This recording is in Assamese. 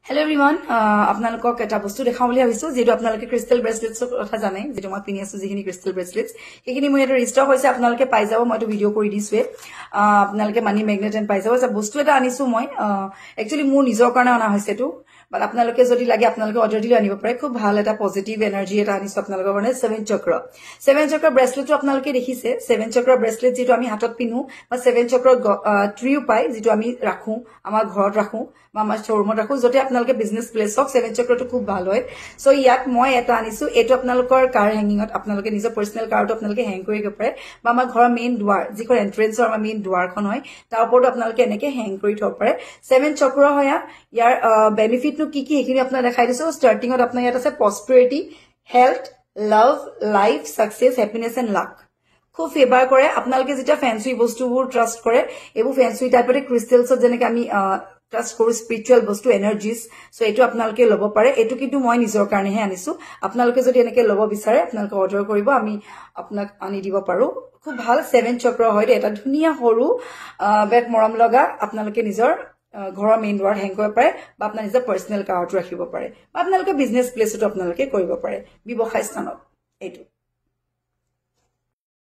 Hello everyone, আপোনালোকক এটা বস্তু দেখাম বুলি ভাবিছো যেটো আপোনালোকে ক্রিস্টাল ব্ৰেসলেটছৰ কথা জানে যেটো মই পিনি আছো যিখিনি ক্ৰিস্টাল ব্ৰেসলেটছ সেইখিনি মই এটা ৰিষ্টক হৈছে আপোনালোকে পাই যাব মইটো ভিডিও কৰি দিছো আপোনালোকে মানি ম্যাগনেট এন্ড পাই যাব বস্তু এটা আনিছো মই একচুয়ালি মোৰ নিজৰ কাৰণে অনা হৈছে এটো বাট আপোনালোকে যদি লাগে আপোনালোকে অৰ্ডাৰ দিলে আনিব পাৰে খুব ভাল এটা পজিটিভ এনাৰ্জি এটা আনিছো আপোনালোকৰ কাৰণে 7 চক্ৰ ব্ৰেসলেটটো আপোনালোকে দেখিছে 7 চক্ৰ ব্ৰেসলেট যেটো আমি হাতত পিনু বা 7 চক্ৰ ট্ৰিও পাই যেটো আমি ৰাখো আমাৰ ঘৰত ৰাখো বা আমাৰ শ্বৰুমত ৰাখো যতে আপোনালোকে বিজনেস প্লেস হক 7 চক্ৰটো খুব ভাল হয় সো ইয়াত মই এটা আনিছো এটো আপোনালোকৰ কাৰ হ্যাঙ্গিংত আপোনালোকে নিজৰ পাৰ্সোনাল কাৰটো আপোনালোকে হ্যাং কৰিব পাৰে বা আমাৰ ঘৰৰ মেইন দুৱাৰ যিখন এন্ট্ৰেন্সৰ আমাৰ মেইন দুৱাৰখন হয় তাৰ ওপৰত আপোনালোকে এনেকে হ্যাং কৰি থব পাৰে 7 চক্ৰ হয় ইয়াৰ বেনিফিট নো কি এখিনি আপোনাক দেখাই দিছো স্টাৰ্টিংত আপোনাৰ ইয়াত আছে prosperity health love life success happiness and luck খুব ফেভাৰ কৰে আপোনালোকে যেটা ফ্যান্সি বস্তুবোৰ ট্ৰাস্ট কৰে এবোৰ ফ্যান্সি টাইপৰে ক্ৰিস্টালছত যেনেকৈ আমি ট্ৰাস্ট কৰো স্পিৰিচুৱেল বস্তু এনাৰ্জিজ সো এটো আপোনালোকে লব পাৰে এটো কিন্তু মই নিজৰ কাৰণে হে আনিছো আপোনালোকে যদি এনেকৈ লব বিচাৰে আপোনালোকে অৰ্ডাৰ কৰিব আমি আপোনাক আনি দিব পাৰো খুব ভাল 7 চক্ৰ হয় এটা ধুনিয়া হৰু বেক মৰম লগা আপোনালোকে নিজৰ ঘৰৰ মেইন দুৱাৰ হ্যাং কৰিব পাৰে বা আপোনাৰ নিজৰ পাৰ্সোনাল কাৰটো ৰাখিব পাৰে বা আপোনালোকে বিজনেস প্লেছত আপোনালোকে কৰিব পাৰে ব্যৱসায় স্থানত এটো